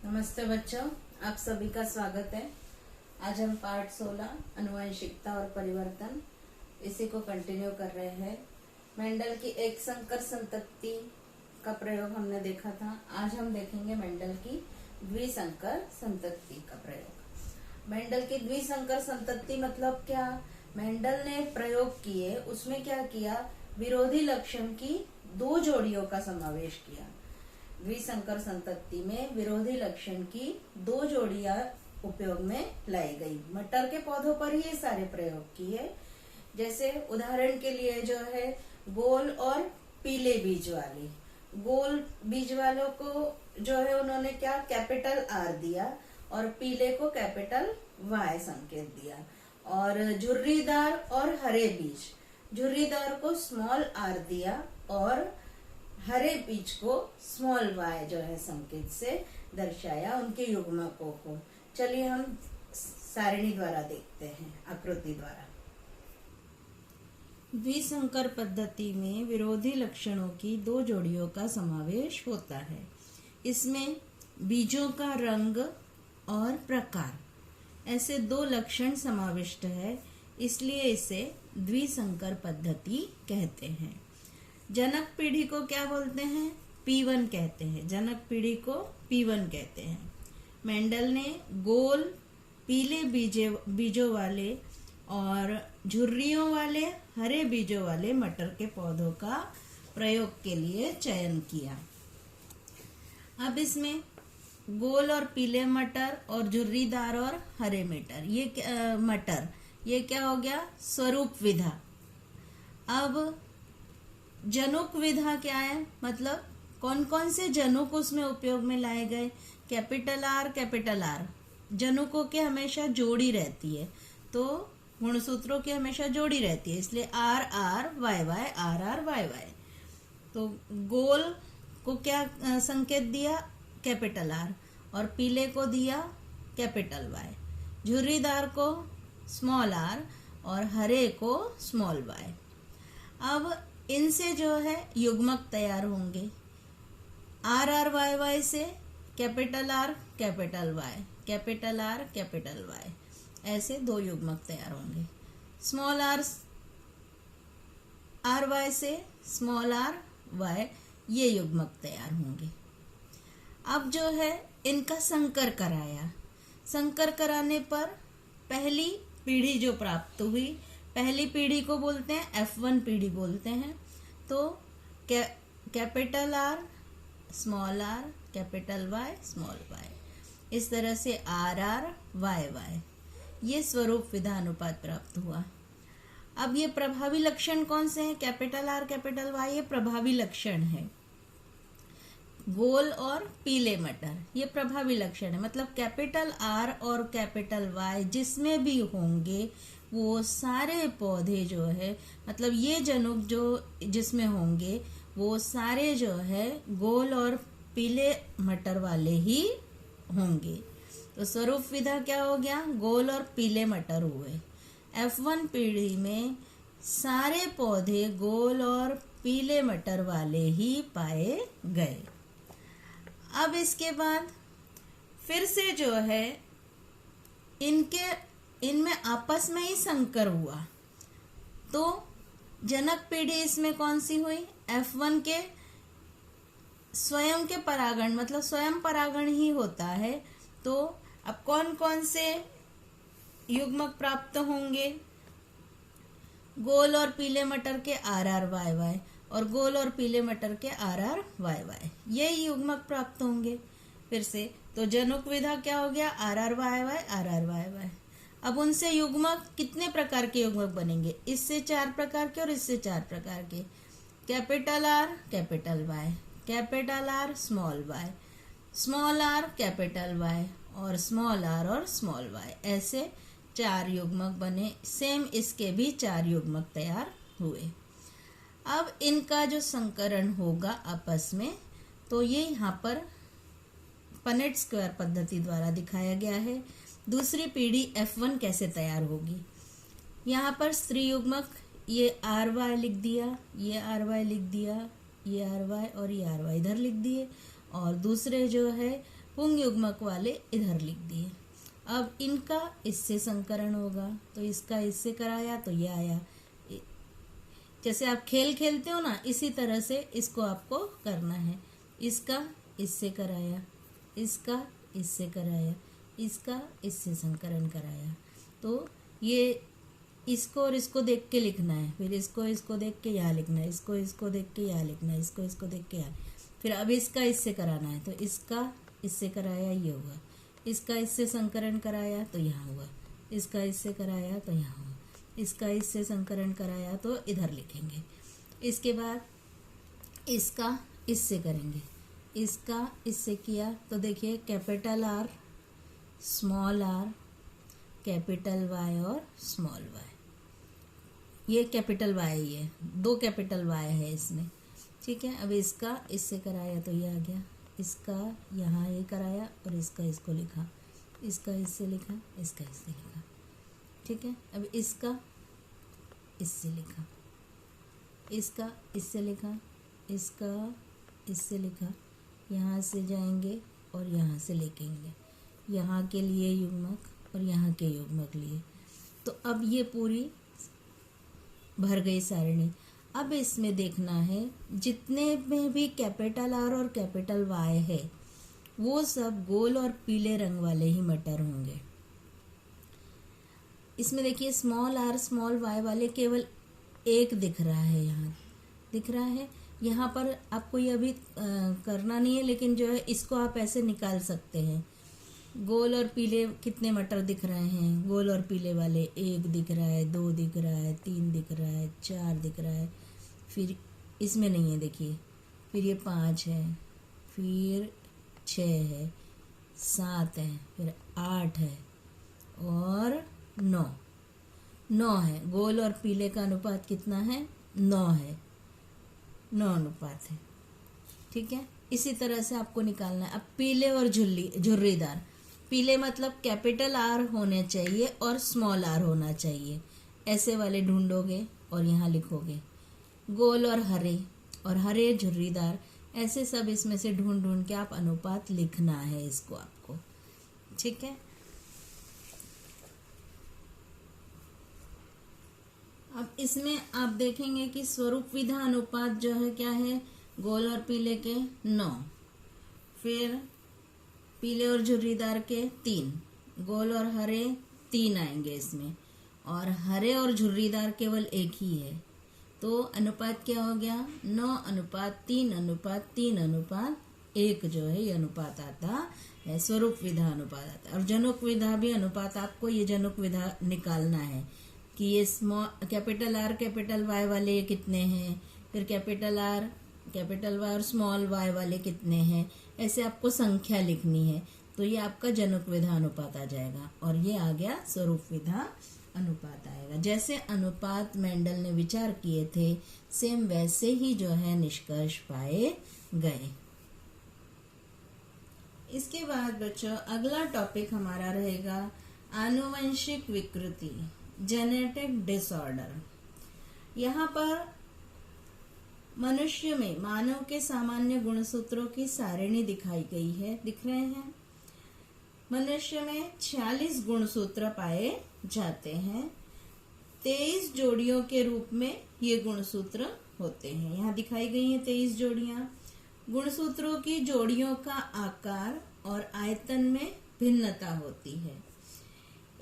नमस्ते बच्चों, आप सभी का स्वागत है। आज हम पाठ 16 आनुवंशिकता और परिवर्तन इसी को कंटिन्यू कर रहे हैं। मेंडल की एक संकर संतति का प्रयोग हमने देखा था। आज हम देखेंगे मेंडल की द्विसंकर संतति का प्रयोग। मेंडल की द्विसंकर संतति मतलब क्या? मेंडल ने प्रयोग किए, उसमें क्या किया? विरोधी लक्षण की दो जोड़ियों का समावेश किया। द्विसंकर संतति में विरोधी लक्षण की दो जोड़ियां उपयोग में लाई गई। मटर के पौधों पर ये सारे प्रयोग किए। जैसे उदाहरण के लिए जो है गोल और पीले बीज वाली, गोल बीज वालों को जो है उन्होंने क्या कैपिटल आर दिया और पीले को कैपिटल वाई संकेत दिया। और झुर्रीदार और हरे बीज, झुर्रीदार को स्मॉल आर दिया और हरे बीज को स्मॉल वाई जो है संकेत से दर्शाया उनके युग्मकों को। चलिए हम सारिणी द्वारा देखते हैं, आकृति द्वारा। द्विसंकर पद्धति में विरोधी लक्षणों की दो जोड़ियों का समावेश होता है। इसमें बीजों का रंग और प्रकार ऐसे दो लक्षण समाविष्ट है, इसलिए इसे द्विसंकर पद्धति कहते हैं। जनक पीढ़ी को क्या बोलते हैं? P1 कहते हैं। जनक पीढ़ी को P1 कहते हैं। मेंडल ने गोल पीले बीजों वाले और झुर्रियों वाले हरे बीजों वाले मटर के पौधों का प्रयोग के लिए चयन किया। अब इसमें गोल और पीले मटर और झुर्रीदार और हरे मटर, ये क्या हो गया? स्वरूप विधा। अब जनुक विधा क्या है? मतलब कौन कौन से जनुक उसमें उपयोग में लाए गए? Capital R. जनुकों के हमेशा जोड़ी रहती है, तो गुणसूत्रों की हमेशा जोड़ी रहती है, इसलिए आर आर वाई वाई। तो गोल को क्या संकेत दिया? कैपिटल आर, और पीले को दिया कैपिटल वाई। झुर्रीदार को स्मॉल आर और हरे को स्मॉल वाई। अब इनसे जो है युग्मक तैयार होंगे। आर आर वाई वाई से capital R capital Y, capital R Y, ऐसे दो युग्मक तैयार होंगे। स्मॉल आर वाई से स्मॉल आर वाई, ये युग्मक तैयार होंगे। अब जो है इनका संकर कराया। संकर कराने पर पहली पीढ़ी जो प्राप्त हुई, पहली पीढ़ी को बोलते हैं F1 पीढ़ी बोलते हैं। तो capital R small R capital Y small Y, इस तरह से आर आर वाई वाई, ये स्वरूप विधा अनुपात प्राप्त हुआ। अब ये प्रभावी लक्षण कौन से हैं? कैपिटल आर कैपिटल वाई, ये प्रभावी लक्षण है। गोल और पीले मटर, ये प्रभावी लक्षण है। मतलब कैपिटल आर और कैपिटल वाई जिसमें भी होंगे वो सारे पौधे जो है, मतलब ये जनुक जो जिसमें होंगे वो सारे जो है गोल और पीले मटर वाले ही होंगे। तो स्वरूप विधा क्या हो गया? गोल और पीले मटर हुए। F1 पीढ़ी में सारे पौधे गोल और पीले मटर वाले ही पाए गए। अब इसके बाद फिर से जो है इनमें आपस में ही संकर हुआ। तो जनक पीढ़ी इसमें कौन सी हुई? F1 के स्वयं के परागण, मतलब स्वयं परागण ही होता है। तो अब कौन कौन से युग्मक प्राप्त होंगे? गोल और पीले मटर के आर आर वाई वाई और गोल और पीले मटर के आर आर वाई वाई, ये युग्मक प्राप्त होंगे फिर से। तो जनुक विधा क्या हो गया? R R Y Y. अब उनसे युग्मक कितने प्रकार के युग्मक बनेंगे? इससे 4 प्रकार के और इससे 4 प्रकार के। Capital R capital Y, capital R small Y, small R capital Y और स्मॉल वाई, ऐसे 4 युग्मक बने। सेम इसके भी 4 युग्मक तैयार हुए। अब इनका जो संकरण होगा आपस में, तो ये यहाँ पर पनेट स्क्वायर पद्धति द्वारा दिखाया गया है। दूसरी पीढ़ी F1 कैसे तैयार होगी? यहाँ पर स्त्री युग्मक, ये आर वाई लिख दिया, ये आर वाई लिख दिया, ये आर वाई और ये आर वाई इधर लिख दिए। और दूसरे जो है पुंग युग्मक वाले इधर लिख दिए। अब इनका इससे संकरण होगा, तो इसका इससे कराया तो ये आया। जैसे आप खेल खेलते हो ना, इसी तरह से इसको आपको करना है। इसका इससे कराया, इसका इससे कराया, इसका इससे संकरण कराया। तो ये इसको और इसको देख के लिखना है, फिर इसको देख के यहाँ लिखना है, इसको देख के यहाँ लिखना है, इसको देख के यहाँ। फिर अब इसका इससे कराना है, तो इसका इससे कराया ये हुआ, इसका इससे संकरण कराया तो यहाँ हुआ, इसका इससे कराया तो यहाँ हुआ, इसका इससे संकरण कराया तो इधर लिखेंगे। इसके बाद इसका इससे करेंगे, इसका इससे किया तो देखिए capital R, small R, capital Y और स्मॉल वाई। ये कैपिटल वाई ही है, 2 कैपिटल वाई है इसमें, ठीक है। अब इसका इससे कराया तो ये आ गया, इसका यहाँ ये कराया और इसका इसको लिखा, इसका इससे लिखा, इसका इससे लिखा, ठीक है। अब इसका इससे लिखा, इसका इससे लिखा, इसका इससे लिखा, यहाँ से जाएंगे और यहाँ से लिखेंगे, यहाँ के लिए युग्मक और यहाँ के युग्मक लिए। तो अब ये पूरी भर गई सारणी। अब इसमें देखना है जितने में भी कैपिटल आर और कैपिटल वाई है वो सब गोल और पीले रंग वाले ही मटर होंगे। इसमें देखिए स्मॉल आर स्मॉल वाई वाले केवल एक दिख रहा है, यहाँ दिख रहा है। यहाँ पर आपको ये अभी करना नहीं है, लेकिन जो है इसको आप ऐसे निकाल सकते हैं। गोल और पीले कितने मटर दिख रहे हैं, गोल और पीले वाले 1 दिख रहा है, 2 दिख रहा है, 3 दिख रहा है, 4 दिख रहा है, फिर इसमें नहीं है देखिए, फिर ये 5 है, फिर 6 है, 7 है, फिर 8 है और 9 है। गोल और पीले का अनुपात कितना है, 9 है, 9 अनुपात है, ठीक है। इसी तरह से आपको निकालना है। अब पीले और झुर्रीदार, पीले मतलब कैपिटल आर होने चाहिए और स्मॉल आर होना चाहिए, ऐसे वाले ढूंढोगे और यहाँ लिखोगे। गोल और हरे झुर्रीदार, ऐसे सब इसमें से ढूंढ ढूंढ के आप अनुपात लिखना है इसको आपको, ठीक है। अब इसमें आप देखेंगे कि स्वरूप विधा अनुपात जो है क्या है, गोल और पीले के 9, फिर पीले और झुर्रीदार के 3, गोल और हरे 3 आएंगे इसमें, और हरे और झुर्रीदार केवल 1 ही है। तो अनुपात क्या हो गया, 9:3:3:1 जो है ये अनुपात आता है, स्वरूप विधा अनुपात आता है। और जनुक विधा भी अनुपात, आपको ये जनुक विधा निकालना है कि ये small capital R capital Y वाले ये कितने हैं, फिर कैपिटल आर कैपिटल वाई और स्मॉल वाई वाले कितने हैं, ऐसे आपको संख्या लिखनी है। तो ये आपका जनुक विधा अनुपात आ जाएगा और ये आ गया स्वरूप विधा अनुपात आएगा। जैसे अनुपात मेंडल ने विचार किए थे, सेम वैसे ही जो है निष्कर्ष पाए गए। इसके बाद बच्चों अगला टॉपिक हमारा रहेगा आनुवंशिक विकृति, जेनेटिक डिसऑर्डर। यहाँ पर मनुष्य में मानव के सामान्य गुणसूत्रों की सारिणी दिखाई गई है, दिख रहे हैं। मनुष्य में 46 गुणसूत्र पाए जाते हैं, 23 जोड़ियों के रूप में ये गुणसूत्र होते हैं। यहाँ दिखाई गई हैं 23 जोड़ियां। गुणसूत्रों की जोड़ियों का आकार और आयतन में भिन्नता होती है।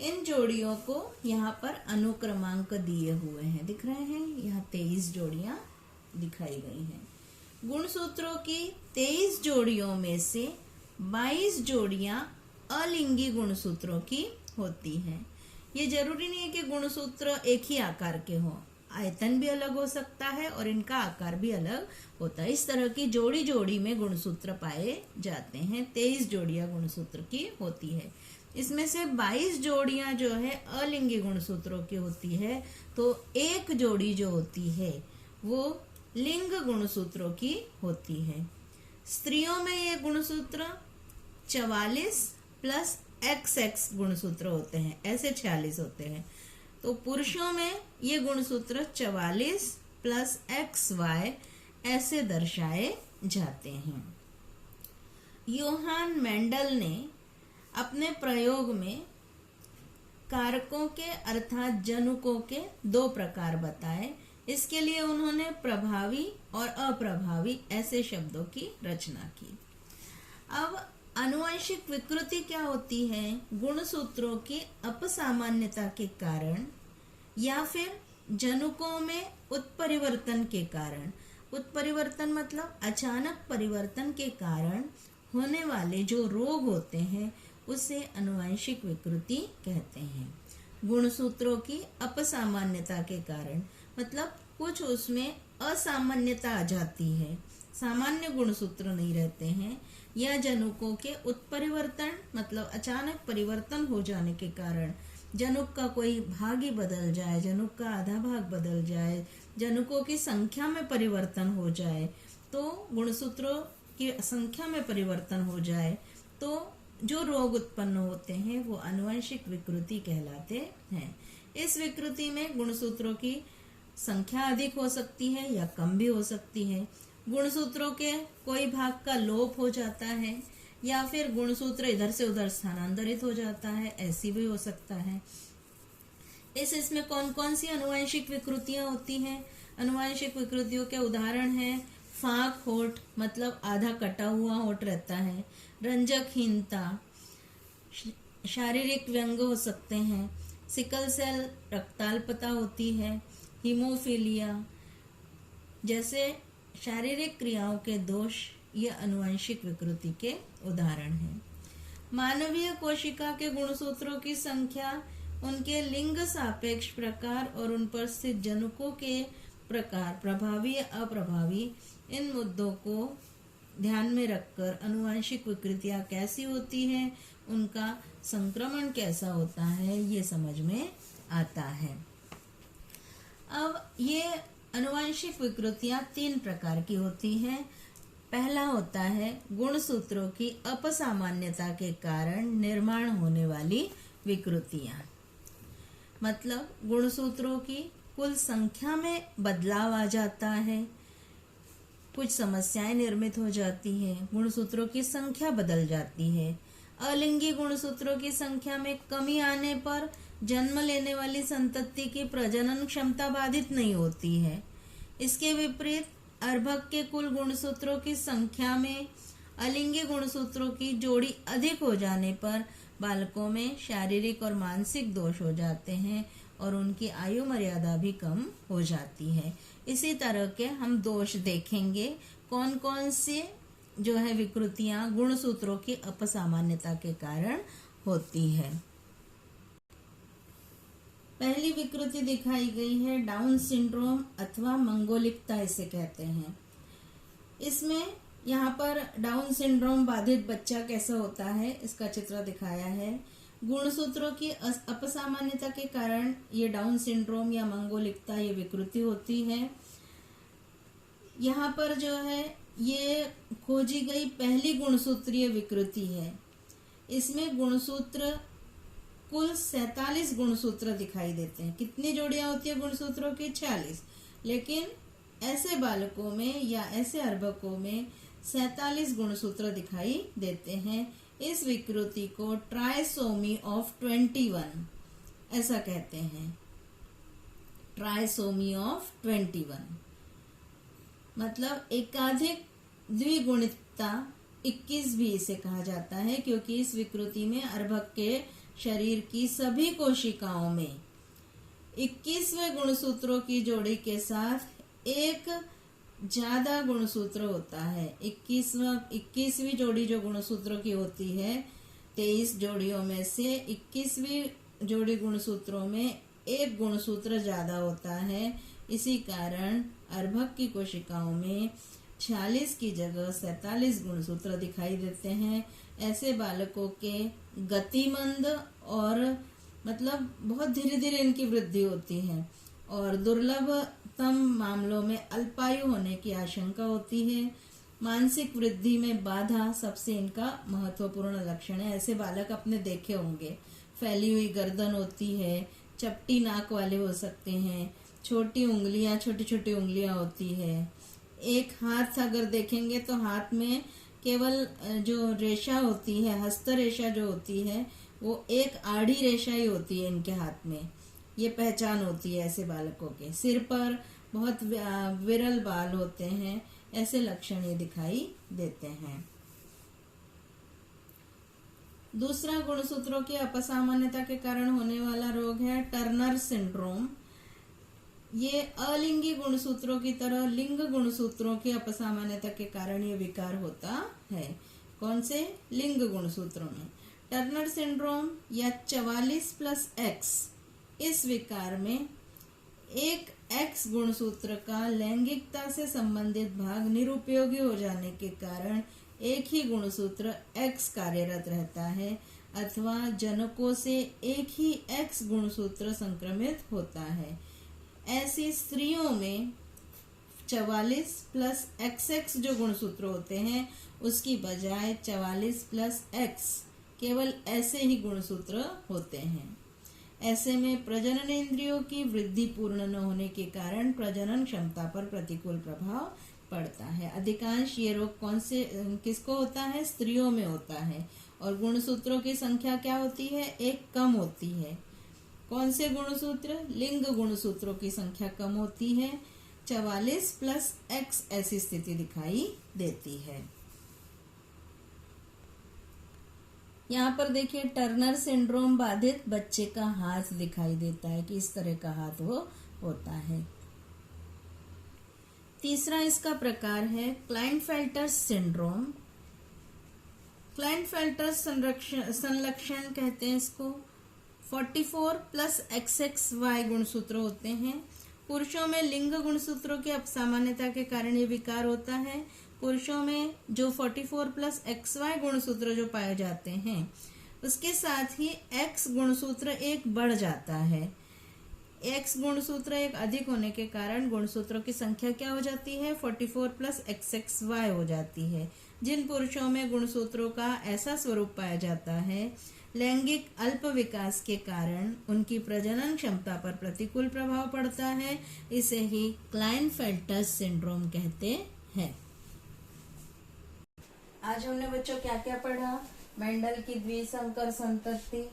इन जोड़ियों को यहाँ पर अनुक्रमांक दिए हुए हैं, दिख रहे हैं। यहाँ 23 जोड़ियां दिखाई गई हैं। गुणसूत्रों की 23 जोड़ियों में से 22 जोड़ियां अलिंगी गुणसूत्रों की होती हैं। ये जरूरी नहीं है कि गुणसूत्र एक ही आकार के हों, आयतन भी अलग हो सकता है और इनका आकार भी अलग होता है। इस तरह की जोड़ी जोड़ी में गुणसूत्र पाए जाते हैं। 23 जोड़ियां गुणसूत्र की होती है। इसमें से 22 जोड़ियां जो है अलिंगी गुणसूत्रों की होती है। तो एक जोड़ी जो होती है वो लिंग गुणसूत्रों की होती है। स्त्रियों में ये गुणसूत्र 44 प्लस XX गुणसूत्र होते हैं, ऐसे 46 होते हैं। तो पुरुषों में ये गुणसूत्र 44 प्लस XY ऐसे दर्शाए जाते हैं। योहान मेंडल ने अपने प्रयोग में कारकों के अर्थात जनुकों के दो प्रकार बताए। इसके लिए उन्होंने प्रभावी और अप्रभावी ऐसे शब्दों की रचना की। अब आनुवंशिक विकृति क्या होती है? गुणसूत्रों की अपसामान्यता के कारण या फिर जनुकों में उत्परिवर्तन के कारण। उत्परिवर्तन मतलब अचानक परिवर्तन के कारण होने वाले जो रोग होते हैं उसे आनुवंशिक विकृति कहते हैं। गुणसूत्रों की अपसामान्यता के कारण मतलब कुछ उसमें असामान्यता आ जाती है, सामान्य गुणसूत्र नहीं रहते हैं, या जनुकों के उत्परिवर्तन मतलब अचानक परिवर्तन हो जाने के कारण जनुक का कोई भाग ही बदल जाए, जनुक का आधा भाग बदल जाए, जनुकों की संख्या में परिवर्तन हो जाए, तो गुणसूत्रों की संख्या में परिवर्तन हो जाए, तो जो रोग उत्पन्न होते हैं वो आनुवंशिक विकृति कहलाते हैं। इस विकृति में गुणसूत्रों की संख्या अधिक हो सकती है या कम भी हो सकती है। गुणसूत्रों के कोई भाग का लोप हो जाता है या फिर गुणसूत्र इधर से उधर स्थानांतरित हो जाता है, ऐसी भी हो सकता है। इसमें कौन कौन सी आनुवंशिक विकृतियां होती हैं? आनुवंशिक विकृतियों के उदाहरण हैं फाक होठ मतलब आधा कटा हुआ होठ रहता है, रंजकहीनता, शारीरिक व्यंग हो सकते हैं, सिकल सेल रक्ताल्पता होती है, हीमोफीलिया जैसे शारीरिक क्रियाओं के दोष ये आनुवंशिक विकृति के उदाहरण हैं। मानवीय कोशिका के गुणसूत्रों की संख्या, उनके लिंग सापेक्ष प्रकार और उन पर स्थित जनुकों के प्रकार, प्रभावी या अप्रभावी, इन मुद्दों को ध्यान में रखकर आनुवंशिक विकृतियां कैसी होती हैं, उनका संक्रमण कैसा होता है, ये समझ में आता है। अब ये आनुवंशिक विकृतियां 3 प्रकार की होती हैं। पहला होता है गुणसूत्रों की अपसामान्यता के कारण निर्माण होने वाली विकृतियां, मतलब गुणसूत्रों की कुल संख्या में बदलाव आ जाता है, कुछ समस्याएं निर्मित हो जाती हैं, गुणसूत्रों की संख्या बदल जाती है। अलिंगी गुणसूत्रों की संख्या में कमी आने पर जन्म लेने वाली संतति की प्रजनन क्षमता बाधित नहीं होती है। इसके विपरीत अर्भक के कुल गुणसूत्रों की संख्या में अलिंगी गुणसूत्रों की जोड़ी अधिक हो जाने पर बालकों में शारीरिक और मानसिक दोष हो जाते हैं और उनकी आयु मर्यादा भी कम हो जाती है। इसी तरह के हम दोष देखेंगे कौन कौन से जो है विकृतियां गुणसूत्रों की अपसामान्यता के कारण होती है। पहली विकृति दिखाई गई है डाउन सिंड्रोम अथवा मंगोलिकता इसे कहते हैं। इसमें यहाँ पर डाउन सिंड्रोम बाधित बच्चा कैसा होता है इसका चित्र दिखाया है। गुणसूत्रों की अपसामान्यता के कारण ये डाउन सिंड्रोम या मंगोलिकता ये विकृति होती है। यहाँ पर जो है ये खोजी गई पहली गुणसूत्रीय विकृति है। इसमें गुणसूत्र कुल 47 गुणसूत्र दिखाई देते हैं। कितनी जोड़ियां होती है गुणसूत्रों की? 46। लेकिन ऐसे बालकों में या ऐसे अर्भकों में 47 गुणसूत्र दिखाई देते हैं। इस विकृति को ट्राइसोमी ऑफ 21 ऐसा कहते हैं। ट्राइसोमी ऑफ 21 मतलब एकाधिक द्विगुणितता 21 भी इसे कहा जाता है, क्योंकि इस विकृति में अर्भक के शरीर की सभी कोशिकाओं में 21वें गुणसूत्रों की जोड़ी के साथ एक ज्यादा गुणसूत्र होता है। 21वीं जोड़ी जो गुणसूत्रों की होती है, 23 जोड़ियों में से 21वीं जोड़ी गुणसूत्रों में एक गुणसूत्र ज्यादा होता है। इसी कारण अर्भक की कोशिकाओं में 46 की जगह 47 गुणसूत्र दिखाई देते हैं। ऐसे बालकों के गतिमंद और मतलब बहुत धीरे धीरे इनकी वृद्धि होती है और दुर्लभतम मामलों में अल्पायु होने की आशंका होती है। मानसिक वृद्धि में बाधा सबसे इनका महत्वपूर्ण लक्षण है। ऐसे बालक आपने देखे होंगे, फैली हुई गर्दन होती है, चपटी नाक वाले हो सकते हैं, छोटी उंगलियां, छोटी छोटी उंगलियां होती है। एक हाथ अगर देखेंगे तो हाथ में केवल जो रेशा होती है, हस्त रेशा जो होती है, वो एक आड़ी रेशा ही होती है इनके हाथ में। ये पहचान होती है ऐसे बालकों के। सिर पर बहुत विरल बाल होते हैं। ऐसे लक्षण ये दिखाई देते हैं। दूसरा गुणसूत्रों की अपसामान्यता के कारण होने वाला रोग है टर्नर सिंड्रोम। ये अलिंगी गुणसूत्रों की तरह लिंग गुणसूत्रों की अपसामान्यता के कारण ये विकार होता है। कौन से? लिंग गुणसूत्रों में। टर्नर सिंड्रोम या 44+X, इस विकार में एक X गुणसूत्र का लैंगिकता से संबंधित भाग निरुपयोगी हो जाने के कारण एक ही गुणसूत्र X कार्यरत रहता है, अथवा जनकों से एक ही X गुणसूत्र संक्रमित होता है। ऐसी स्त्रियों में 44+XX जो गुणसूत्र होते हैं, उसकी बजाय 44+X केवल ऐसे ही गुणसूत्र होते हैं। ऐसे में प्रजनन इंद्रियों की वृद्धि पूर्ण न होने के कारण प्रजनन क्षमता पर प्रतिकूल प्रभाव पड़ता है। अधिकांश ये रोग किसको होता है? स्त्रियों में होता है। और गुणसूत्रों की संख्या क्या होती है? एक कम होती है। कौन से गुणसूत्र? लिंग गुणसूत्रों की संख्या कम होती है। 44+X ऐसी स्थिति दिखाई देती है। यहाँ पर देखिए, टर्नर सिंड्रोम बाधित बच्चे का हाथ दिखाई देता है कि इस तरह का हाथ वो होता है। तीसरा इसका प्रकार है क्लाइनफेल्टर सिंड्रोम। क्लाइनफेल्टर संलक्षण कहते हैं इसको। 44+XXY गुणसूत्र होते हैं। पुरुषों में लिंग गुणसूत्रों की अपसामान्यता के कारण ये विकार होता है। पुरुषों में जो 44+XY गुणसूत्र जो पाए जाते हैं, उसके साथ ही X गुणसूत्र एक बढ़ जाता है। X गुणसूत्र एक अधिक होने के कारण गुणसूत्रों की संख्या क्या हो जाती है? 44+XXY हो जाती है। जिन पुरुषों में गुणसूत्रों का ऐसा स्वरूप पाया जाता है, लैंगिक अल्प विकास के कारण उनकी प्रजनन क्षमता पर प्रतिकूल प्रभाव पड़ता है। इसे ही क्लाइनफेल्टर सिंड्रोम कहते हैं। आज हमने बच्चों क्या क्या पढ़ा? मेंडल की द्विसंकर संतति,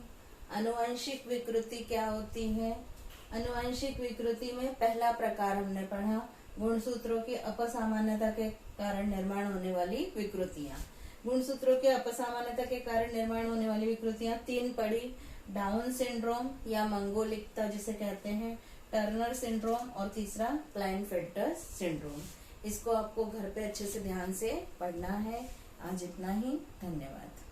आनुवंशिक विकृति क्या होती है। आनुवंशिक विकृति में पहला प्रकार हमने पढ़ा गुणसूत्रों की अपसामान्यता के कारण निर्माण होने वाली विकृतियां। गुणसूत्रों के अपसामान्यता के कारण निर्माण होने वाली विकृतियां 3 पढ़ी। डाउन सिंड्रोम या मंगोलिकता जिसे कहते हैं, टर्नर सिंड्रोम, और तीसरा क्लाइनफेल्टर सिंड्रोम। इसको आपको घर पे अच्छे से ध्यान से पढ़ना है। आज इतना ही। धन्यवाद।